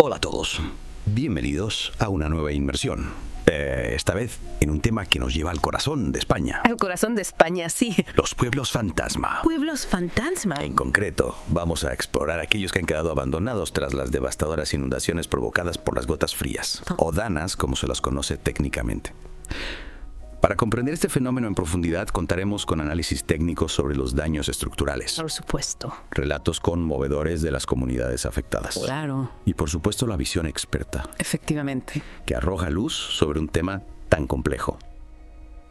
Hola a todos, bienvenidos a una nueva inmersión. Esta vez en un tema que nos lleva al corazón de España. Al corazón de España, sí. Los pueblos fantasma. ¿Pueblos fantasma? En concreto, vamos a explorar aquellos que han quedado abandonados tras las devastadoras inundaciones provocadas por las gotas frías, o danas, como se las conoce técnicamente. Para comprender este fenómeno en profundidad, contaremos con análisis técnicos sobre los daños estructurales. Por supuesto. Relatos conmovedores de las comunidades afectadas. Claro. Y por supuesto la visión experta, Efectivamente. que arroja luz sobre un tema tan complejo.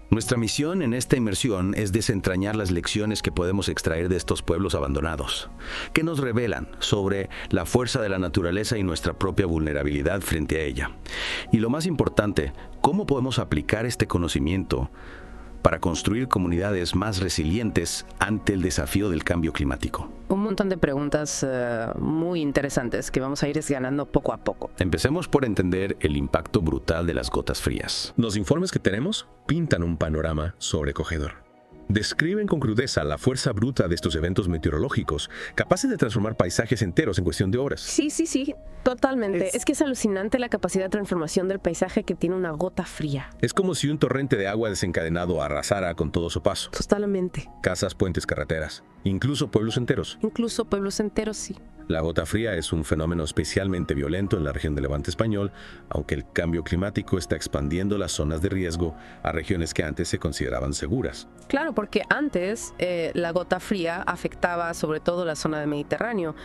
Nuestra misión en esta inmersión es desentrañar las lecciones que podemos extraer de estos pueblos abandonados, que nos revelan sobre la fuerza de la naturaleza y nuestra propia vulnerabilidad frente a ella. Y lo más importante, cómo podemos aplicar este conocimiento para construir comunidades más resilientes ante el desafío del cambio climático. Un montón de preguntas muy interesantes que vamos a ir desgranando poco a poco. Empecemos por entender el impacto brutal de las gotas frías. Los informes que tenemos pintan un panorama sobrecogedor. Describen con crudeza la fuerza bruta de estos eventos meteorológicos, capaces de transformar paisajes enteros en cuestión de horas. Sí, totalmente. Es que es alucinante la capacidad de transformación del paisaje que tiene una gota fría. Es como si un torrente de agua desencadenado arrasara con todo su paso. Totalmente. Casas, puentes, carreteras, incluso pueblos enteros. Incluso pueblos enteros, sí. La gota fría es un fenómeno especialmente violento en la región del Levante español, aunque el cambio climático está expandiendo las zonas de riesgo a regiones que antes se consideraban seguras. Claro, porque antes la gota fría afectaba sobre todo la zona del Mediterráneo,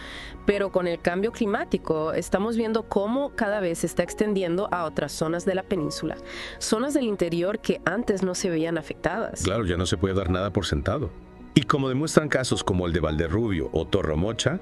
pero con el cambio climático estamos viendo cómo cada vez se está extendiendo a otras zonas de la península, zonas del interior que antes no se veían afectadas. Claro, ya no se puede dar nada por sentado. Y como demuestran casos como el de Valderrubio o Torremocha,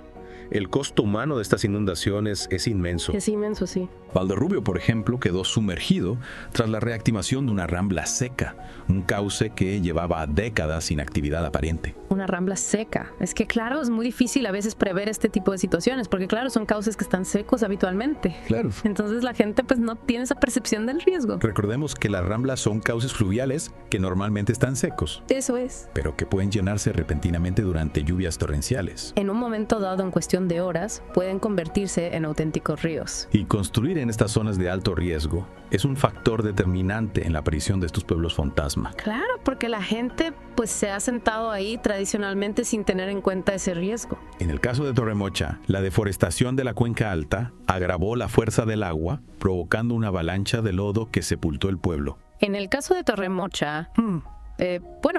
el costo humano de estas inundaciones es inmenso. Es inmenso, sí. Valderrubio, por ejemplo, quedó sumergido tras la reactivación de una rambla seca, un cauce que llevaba décadas sin actividad aparente. Una rambla seca. Es que claro, es muy difícil a veces prever este tipo de situaciones, porque claro, son cauces que están secos habitualmente. Claro. Entonces la gente pues no tiene esa percepción del riesgo. Recordemos que las ramblas son cauces fluviales que normalmente están secos, Eso es. pero que pueden llenarse repentinamente durante lluvias torrenciales. En un momento dado, en cuestión de horas, pueden convertirse en auténticos ríos. Y construir en estas zonas de alto riesgo es un factor determinante en la aparición de estos pueblos fantasma. Claro, porque la gente pues se ha sentado ahí tradicionalmente sin tener en cuenta ese riesgo. En el caso de Torremocha, la deforestación de la cuenca alta agravó la fuerza del agua, provocando una avalancha de lodo que sepultó el pueblo. En el caso de Torremocha,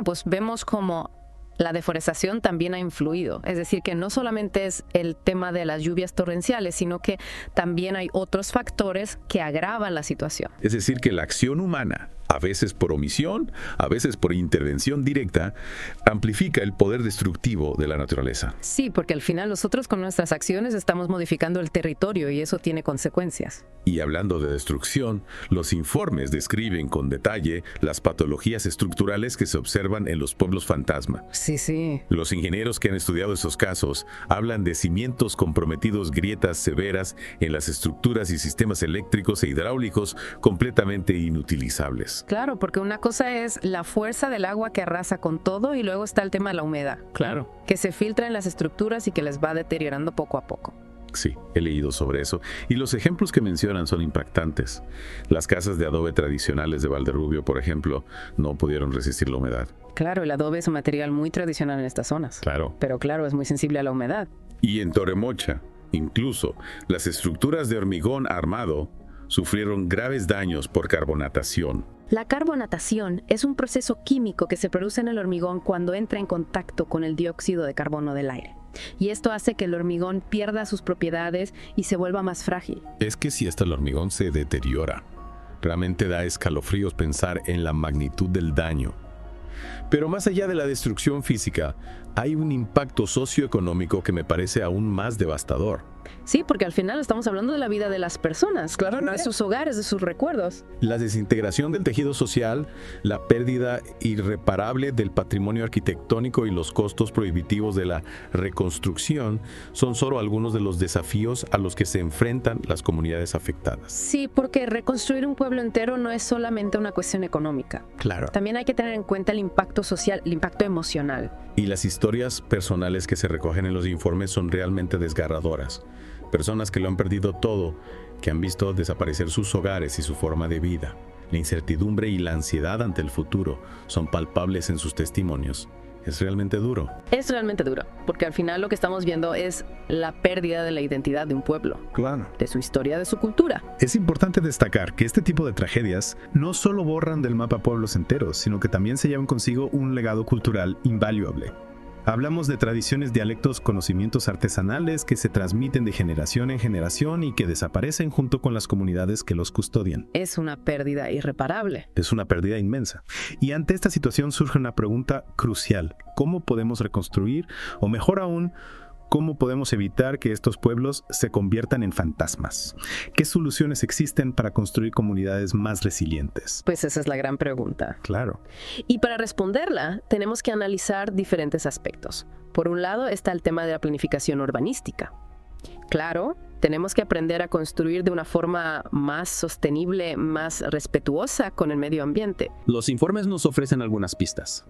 pues vemos como la deforestación también ha influido. Es decir, que no solamente es el tema de las lluvias torrenciales, sino que también hay otros factores que agravan la situación. Es decir, que la acción humana, a veces por omisión, a veces por intervención directa, amplifica el poder destructivo de la naturaleza. Sí, porque al final nosotros con nuestras acciones estamos modificando el territorio y eso tiene consecuencias. Y hablando de destrucción, los informes describen con detalle las patologías estructurales que se observan en los pueblos fantasma. Sí. Los ingenieros que han estudiado estos casos hablan de cimientos comprometidos, grietas severas en las estructuras y sistemas eléctricos e hidráulicos completamente inutilizables. Claro, porque una cosa es la fuerza del agua que arrasa con todo y luego está el tema de la humedad. Claro. Que se filtra en las estructuras y que les va deteriorando poco a poco. Sí, he leído sobre eso. Y los ejemplos que mencionan son impactantes. Las casas de adobe tradicionales de Valderrubio, por ejemplo, no pudieron resistir la humedad. Claro, el adobe es un material muy tradicional en estas zonas. Claro. Pero claro, es muy sensible a la humedad. Y en Torremocha, incluso, las estructuras de hormigón armado sufrieron graves daños por carbonatación. La carbonatación es un proceso químico que se produce en el hormigón cuando entra en contacto con el dióxido de carbono del aire. Y esto hace que el hormigón pierda sus propiedades y se vuelva más frágil. Es que si hasta el hormigón se deteriora, realmente da escalofríos pensar en la magnitud del daño. Pero más allá de la destrucción física, hay un impacto socioeconómico que me parece aún más devastador. Sí, porque al final estamos hablando de la vida de las personas, Claro, de sus hogares, de sus recuerdos. La desintegración del tejido social, la pérdida irreparable del patrimonio arquitectónico y los costos prohibitivos de la reconstrucción son solo algunos de los desafíos a los que se enfrentan las comunidades afectadas. Sí, porque reconstruir un pueblo entero no es solamente una cuestión económica. Claro. También hay que tener en cuenta el impacto social, el impacto emocional. Y las historias personales que se recogen en los informes son realmente desgarradoras. Personas que lo han perdido todo, que han visto desaparecer sus hogares y su forma de vida. La incertidumbre y la ansiedad ante el futuro son palpables en sus testimonios. Es realmente duro. Es realmente duro, porque al final lo que estamos viendo es la pérdida de la identidad de un pueblo, Claro. de su historia, de su cultura. Es importante destacar que este tipo de tragedias no solo borran del mapa pueblos enteros, sino que también se llevan consigo un legado cultural invaluable. Hablamos de tradiciones, dialectos, conocimientos artesanales que se transmiten de generación en generación y que desaparecen junto con las comunidades que los custodian. Es una pérdida irreparable. Es una pérdida inmensa. Y ante esta situación surge una pregunta crucial. ¿Cómo podemos reconstruir? O mejor aún, ¿cómo podemos evitar que estos pueblos se conviertan en fantasmas? ¿Qué soluciones existen para construir comunidades más resilientes? Pues esa es la gran pregunta. Claro. Y para responderla, tenemos que analizar diferentes aspectos. Por un lado está el tema de la planificación urbanística. Claro, tenemos que aprender a construir de una forma más sostenible, más respetuosa con el medio ambiente. Los informes nos ofrecen algunas pistas.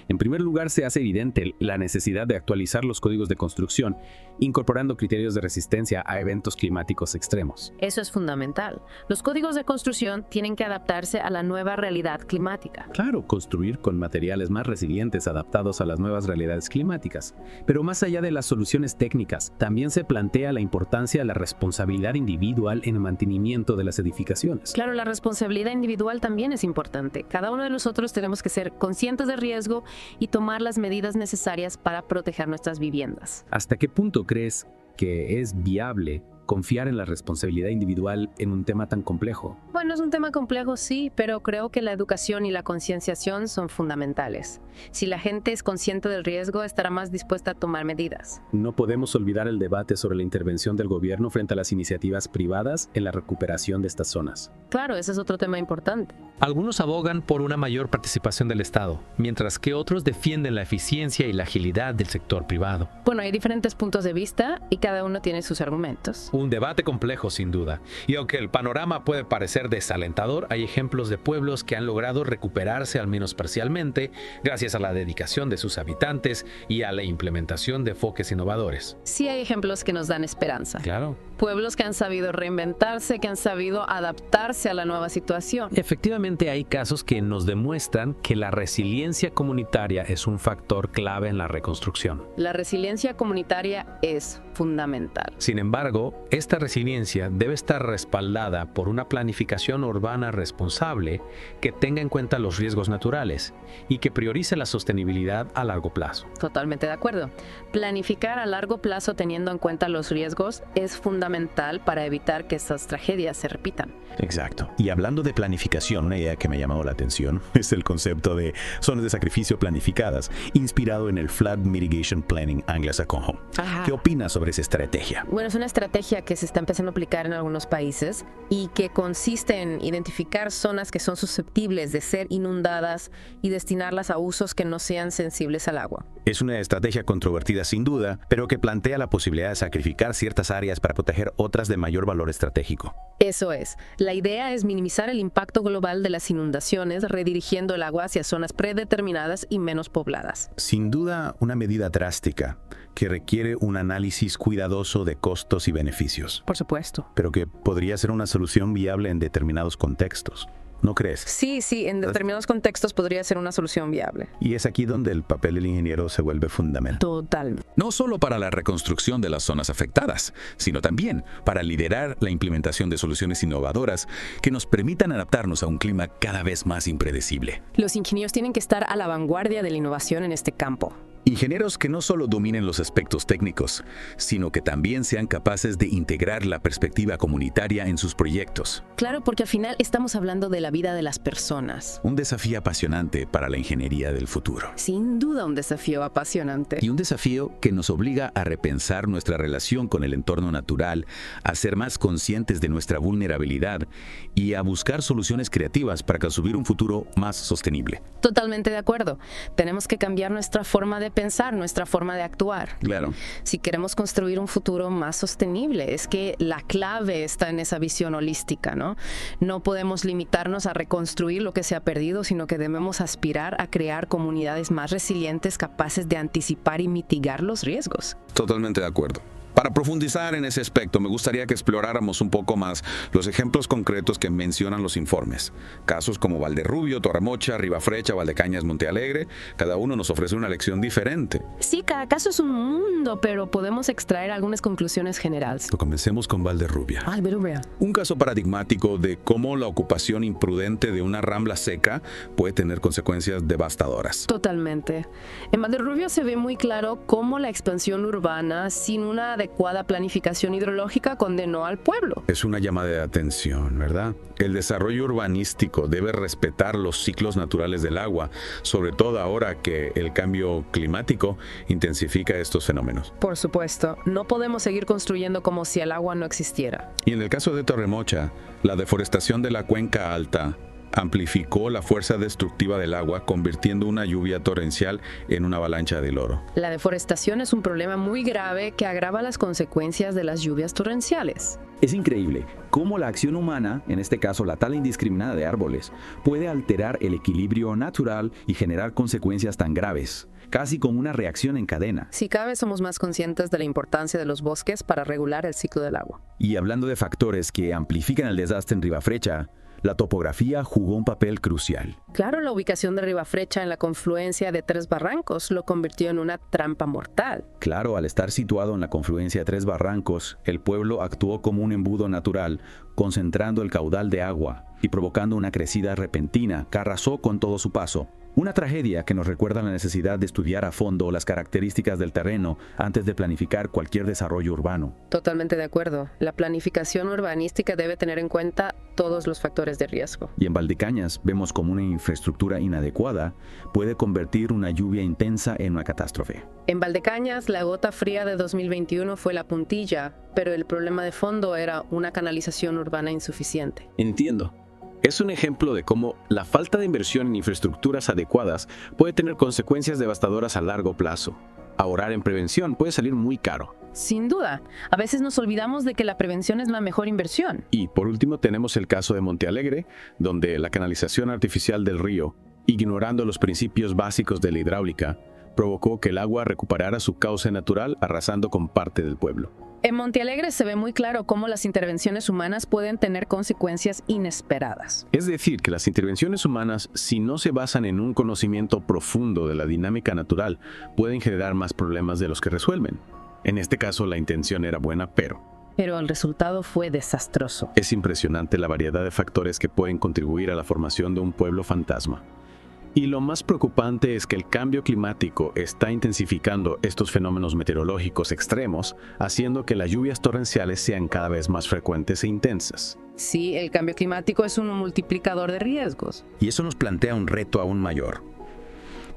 En primer lugar, se hace evidente la necesidad de actualizar los códigos de construcción, incorporando criterios de resistencia a eventos climáticos extremos. Eso es fundamental. Los códigos de construcción tienen que adaptarse a la nueva realidad climática. Claro, construir con materiales más resilientes adaptados a las nuevas realidades climáticas. Pero más allá de las soluciones técnicas, también se plantea la importancia de la responsabilidad individual en el mantenimiento de las edificaciones. Claro, la responsabilidad individual también es importante. Cada uno de nosotros tenemos que ser conscientes del riesgo y tomar las medidas necesarias para proteger nuestras viviendas. ¿Hasta qué punto crees que es viable confiar en la responsabilidad individual en un tema tan complejo? Bueno, es un tema complejo, sí, pero creo que la educación y la concienciación son fundamentales. Si la gente es consciente del riesgo, estará más dispuesta a tomar medidas. No podemos olvidar el debate sobre la intervención del gobierno frente a las iniciativas privadas en la recuperación de estas zonas. Claro, ese es otro tema importante. Algunos abogan por una mayor participación del Estado, mientras que otros defienden la eficiencia y la agilidad del sector privado. Bueno, hay diferentes puntos de vista y cada uno tiene sus argumentos. Un debate complejo, sin duda. Y aunque el panorama puede parecer desalentador, hay ejemplos de pueblos que han logrado recuperarse al menos parcialmente gracias a la dedicación de sus habitantes y a la implementación de enfoques innovadores. Sí hay ejemplos que nos dan esperanza. Claro. Pueblos que han sabido reinventarse, que han sabido adaptarse a la nueva situación. Efectivamente, hay casos que nos demuestran que la resiliencia comunitaria es un factor clave en la reconstrucción. La resiliencia comunitaria es fundamental. Sin embargo, esta resiliencia debe estar respaldada por una planificación urbana responsable que tenga en cuenta los riesgos naturales y que priorice la sostenibilidad a largo plazo. Totalmente de acuerdo. Planificar a largo plazo teniendo en cuenta los riesgos es fundamental para evitar que estas tragedias se repitan. Exacto. Y hablando de planificación, una idea que me ha llamado la atención es el concepto de zonas de sacrificio planificadas, inspirado en el Flood Mitigation Planning anglosajono. Ajá. ¿Qué opinas sobre esa estrategia? Bueno, es una estrategia que se está empezando a aplicar en algunos países y que consiste en identificar zonas que son susceptibles de ser inundadas y destinarlas a usos que no sean sensibles al agua. Es una estrategia controvertida sin duda, pero que plantea la posibilidad de sacrificar ciertas áreas para proteger otras de mayor valor estratégico. Eso es. La idea es minimizar el impacto global de las inundaciones, redirigiendo el agua hacia zonas predeterminadas y menos pobladas. Sin duda, una medida drástica que requiere un análisis cuidadoso de costos y beneficios, Por supuesto. pero que podría ser una solución viable en determinados contextos. ¿No crees? Sí, en determinados contextos podría ser una solución viable. Y es aquí donde el papel del ingeniero se vuelve fundamental. Totalmente. No solo para la reconstrucción de las zonas afectadas, sino también para liderar la implementación de soluciones innovadoras que nos permitan adaptarnos a un clima cada vez más impredecible. Los ingenieros tienen que estar a la vanguardia de la innovación en este campo. Ingenieros que no solo dominen los aspectos técnicos, sino que también sean capaces de integrar la perspectiva comunitaria en sus proyectos. Claro, porque al final estamos hablando de la vida de las personas. Un desafío apasionante para la ingeniería del futuro. Sin duda un desafío apasionante. Y un desafío que nos obliga a repensar nuestra relación con el entorno natural, a ser más conscientes de nuestra vulnerabilidad y a buscar soluciones creativas para construir un futuro más sostenible. Totalmente de acuerdo. Tenemos que cambiar nuestra forma de pensar, nuestra forma de actuar. Claro. Si queremos construir un futuro más sostenible, es que la clave está en esa visión holística, ¿no? No podemos limitarnos a reconstruir lo que se ha perdido, sino que debemos aspirar a crear comunidades más resilientes, capaces de anticipar y mitigar los riesgos. Totalmente de acuerdo. Para profundizar en ese aspecto, me gustaría que exploráramos un poco más los ejemplos concretos que mencionan los informes. Casos como Valderrubio, Torremocha, Ribafrecha, Valdecañas, Montealegre, cada uno nos ofrece una lección diferente. Sí, cada caso es un mundo, pero podemos extraer algunas conclusiones generales. Comencemos con Valderrubia. Un caso paradigmático de cómo la ocupación imprudente de una rambla seca puede tener consecuencias devastadoras. Totalmente. En Valderrubio se ve muy claro cómo la expansión urbana, sin una adecuada planificación hidrológica, condenó al pueblo. Es una llamada de atención, ¿verdad? El desarrollo urbanístico debe respetar los ciclos naturales del agua, sobre todo ahora que el cambio climático intensifica estos fenómenos. Por supuesto, no podemos seguir construyendo como si el agua no existiera. Y en el caso de Torremocha, la deforestación de la cuenca alta amplificó la fuerza destructiva del agua, convirtiendo una lluvia torrencial en una avalancha de lodo. La deforestación es un problema muy grave que agrava las consecuencias de las lluvias torrenciales. Es increíble cómo la acción humana, en este caso la tala indiscriminada de árboles, puede alterar el equilibrio natural y generar consecuencias tan graves, casi como una reacción en cadena. Si cada vez somos más conscientes de la importancia de los bosques para regular el ciclo del agua. Y hablando de factores que amplifican el desastre en Ribafrecha, la topografía jugó un papel crucial. Claro, la ubicación de Ribafrecha en la confluencia de 3 barrancos lo convirtió en una trampa mortal. Claro, al estar situado en la confluencia de 3 barrancos, el pueblo actuó como un embudo natural, concentrando el caudal de agua y provocando una crecida repentina que arrasó con todo su paso. Una tragedia que nos recuerda la necesidad de estudiar a fondo las características del terreno antes de planificar cualquier desarrollo urbano. Totalmente de acuerdo. La planificación urbanística debe tener en cuenta todos los factores de riesgo. Y en Valdecañas vemos como una infraestructura inadecuada puede convertir una lluvia intensa en una catástrofe. En Valdecañas, la gota fría de 2021 fue la puntilla, pero el problema de fondo era una canalización urbana insuficiente. Entiendo. Es un ejemplo de cómo la falta de inversión en infraestructuras adecuadas puede tener consecuencias devastadoras a largo plazo. Ahorrar en prevención puede salir muy caro. Sin duda, a veces nos olvidamos de que la prevención es la mejor inversión. Y por último tenemos el caso de Montealegre, donde la canalización artificial del río, ignorando los principios básicos de la hidráulica, provocó que el agua recuperara su cauce natural, arrasando con parte del pueblo. En Montealegre se ve muy claro cómo las intervenciones humanas pueden tener consecuencias inesperadas. Es decir, que las intervenciones humanas, si no se basan en un conocimiento profundo de la dinámica natural, pueden generar más problemas de los que resuelven. En este caso, la intención era buena, pero el resultado fue desastroso. es impresionante la variedad de factores que pueden contribuir a la formación de un pueblo fantasma. Y lo más preocupante es que el cambio climático está intensificando estos fenómenos meteorológicos extremos, haciendo que las lluvias torrenciales sean cada vez más frecuentes e intensas. Sí, el cambio climático es un multiplicador de riesgos. Y eso nos plantea un reto aún mayor.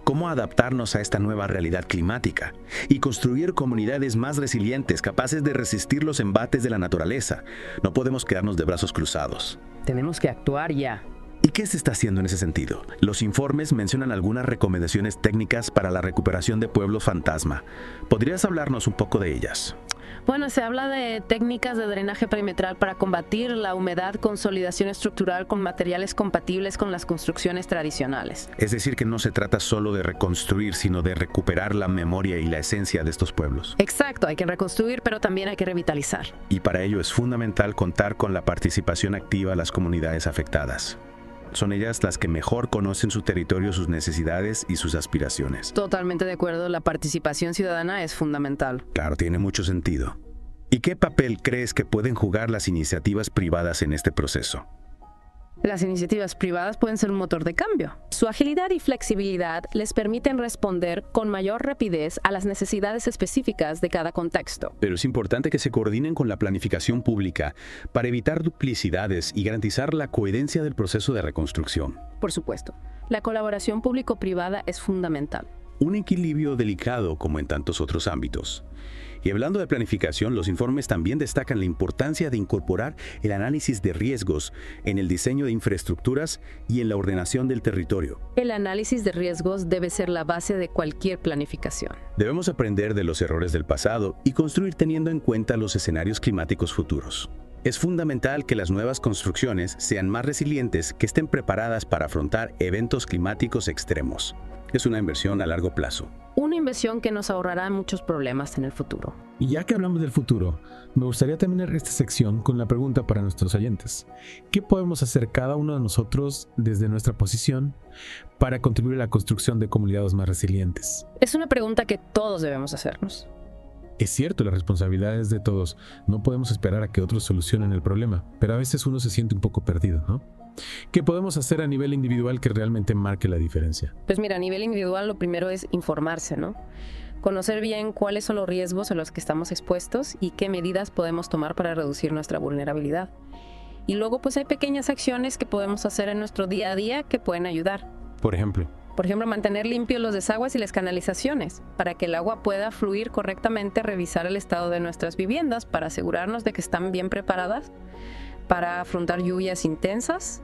¿Cómo adaptarnos a esta nueva realidad climática y construir comunidades más resilientes, capaces de resistir los embates de la naturaleza? No podemos quedarnos de brazos cruzados. Tenemos que actuar ya. ¿Y qué se está haciendo en ese sentido? Los informes mencionan algunas recomendaciones técnicas para la recuperación de pueblos fantasma. ¿Podrías hablarnos un poco de ellas? Bueno, se habla de técnicas de drenaje perimetral para combatir la humedad, consolidación estructural con materiales compatibles con las construcciones tradicionales. Es decir, que no se trata solo de reconstruir, sino de recuperar la memoria y la esencia de estos pueblos. Exacto, hay que reconstruir, pero también hay que revitalizar. Y para ello es fundamental contar con la participación activa de las comunidades afectadas. Son ellas las que mejor conocen su territorio, sus necesidades y sus aspiraciones. Totalmente de acuerdo, la participación ciudadana es fundamental. Claro, tiene mucho sentido. ¿Y qué papel crees que pueden jugar las iniciativas privadas en este proceso? Las iniciativas privadas pueden ser un motor de cambio. Su agilidad y flexibilidad les permiten responder con mayor rapidez a las necesidades específicas de cada contexto. Pero es importante que se coordinen con la planificación pública para evitar duplicidades y garantizar la coherencia del proceso de reconstrucción. Por supuesto, la colaboración público-privada es fundamental. Un equilibrio delicado como en tantos otros ámbitos. Y hablando de planificación, los informes también destacan la importancia de incorporar el análisis de riesgos en el diseño de infraestructuras y en la ordenación del territorio. El análisis de riesgos debe ser la base de cualquier planificación. Debemos aprender de los errores del pasado y construir teniendo en cuenta los escenarios climáticos futuros. Es fundamental que las nuevas construcciones sean más resilientes, que estén preparadas para afrontar eventos climáticos extremos. Es una inversión a largo plazo. una inversión que nos ahorrará muchos problemas en el futuro. Y ya que hablamos del futuro, me gustaría terminar esta sección con la pregunta para nuestros oyentes. ¿Qué podemos hacer cada uno de nosotros desde nuestra posición para contribuir a la construcción de comunidades más resilientes? Es una pregunta que todos debemos hacernos. Es cierto, la responsabilidad es de todos. No podemos esperar a que otros solucionen el problema, pero a veces uno se siente un poco perdido, ¿no? ¿Qué podemos hacer a nivel individual que realmente marque la diferencia? Pues mira, a nivel individual lo primero es informarse, ¿no? Conocer bien cuáles son los riesgos a los que estamos expuestos y qué medidas podemos tomar para reducir nuestra vulnerabilidad. Y luego pues hay pequeñas acciones que podemos hacer en nuestro día a día que pueden ayudar. Por ejemplo, mantener limpios los desagües y las canalizaciones para que el agua pueda fluir correctamente, revisar el estado de nuestras viviendas para asegurarnos de que están bien preparadas para afrontar lluvias intensas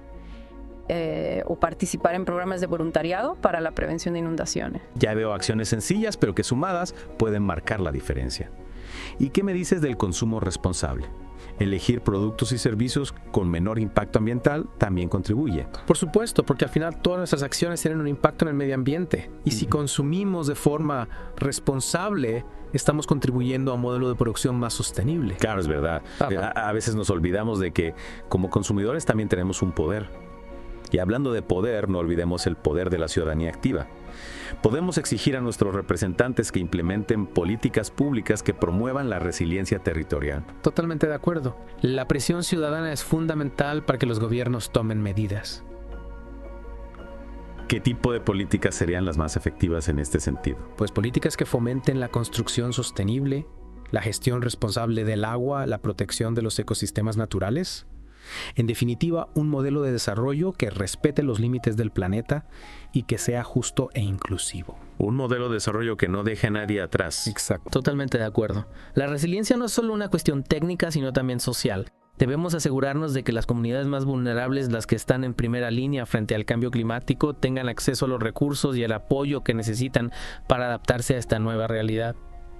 o participar en programas de voluntariado para la prevención de inundaciones. Ya veo acciones sencillas, pero que sumadas pueden marcar la diferencia. ¿Y qué me dices del consumo responsable? Elegir productos y servicios con menor impacto ambiental también contribuye. Por supuesto, porque al final todas nuestras acciones tienen un impacto en el medio ambiente. Y si consumimos de forma responsable, estamos contribuyendo a un modelo de producción más sostenible. Claro, es verdad. A veces nos olvidamos de que como consumidores también tenemos un poder. Y hablando de poder, no olvidemos el poder de la ciudadanía activa. Podemos exigir a nuestros representantes que implementen políticas públicas que promuevan la resiliencia territorial. Totalmente de acuerdo. La presión ciudadana es fundamental para que los gobiernos tomen medidas. ¿Qué tipo de políticas serían las más efectivas en este sentido? Pues políticas que fomenten la construcción sostenible, la gestión responsable del agua, la protección de los ecosistemas naturales. En definitiva, un modelo de desarrollo que respete los límites del planeta y que sea justo e inclusivo. Un modelo de desarrollo que no deje a nadie atrás. Exacto. Totalmente de acuerdo. La resiliencia no es solo una cuestión técnica, sino también social. Debemos asegurarnos de que las comunidades más vulnerables, las que están en primera línea frente al cambio climático, tengan acceso a los recursos y el apoyo que necesitan para adaptarse a esta nueva realidad.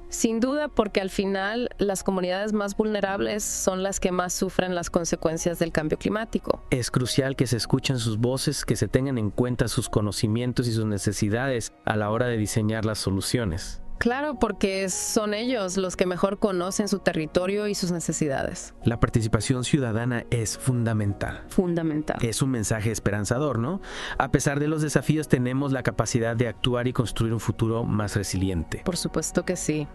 Sin duda, porque al final las comunidades más vulnerables son las que más sufren las consecuencias del cambio climático. Es crucial que se escuchen sus voces, que se tengan en cuenta sus conocimientos y sus necesidades a la hora de diseñar las soluciones. Claro, porque son ellos los que mejor conocen su territorio y sus necesidades. La participación ciudadana es fundamental. Fundamental. Es un mensaje esperanzador, ¿no? A pesar de los desafíos, tenemos la capacidad de actuar y construir un futuro más resiliente. Por supuesto que sí.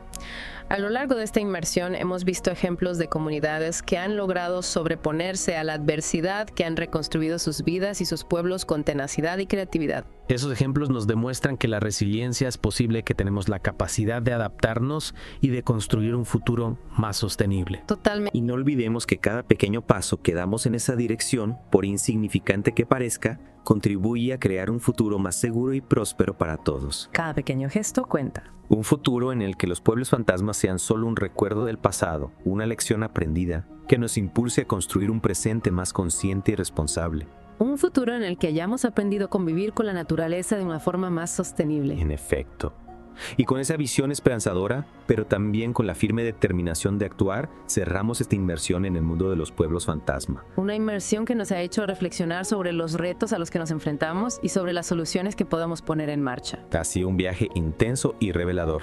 A lo largo de esta inmersión hemos visto ejemplos de comunidades que han logrado sobreponerse a la adversidad, que han reconstruido sus vidas y sus pueblos con tenacidad y creatividad. Esos ejemplos nos demuestran que la resiliencia es posible, que tenemos la capacidad de adaptarnos y de construir un futuro más sostenible. Totalmente. Y no olvidemos que cada pequeño paso que damos en esa dirección, por insignificante que parezca, contribuye a crear un futuro más seguro y próspero para todos. Cada pequeño gesto cuenta. Un futuro en el que los pueblos fantasmas sean solo un recuerdo del pasado, una lección aprendida, que nos impulse a construir un presente más consciente y responsable. Un futuro en el que hayamos aprendido a convivir con la naturaleza de una forma más sostenible. En efecto. Y con esa visión esperanzadora, pero también con la firme determinación de actuar, cerramos esta inmersión en el mundo de los pueblos fantasma. Una inmersión que nos ha hecho reflexionar sobre los retos a los que nos enfrentamos y sobre las soluciones que podamos poner en marcha. Ha sido un viaje intenso y revelador.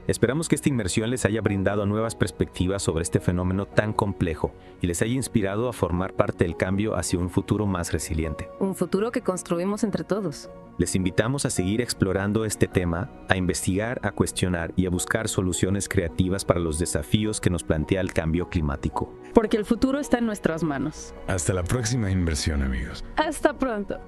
Esperamos que esta inmersión les haya brindado nuevas perspectivas sobre este fenómeno tan complejo y les haya inspirado a formar parte del cambio hacia un futuro más resiliente. Un futuro que construimos entre todos. Les invitamos a seguir explorando este tema, a investigar, a cuestionar y a buscar soluciones creativas para los desafíos que nos plantea el cambio climático. Porque el futuro está en nuestras manos. Hasta la próxima inversión, amigos. Hasta pronto.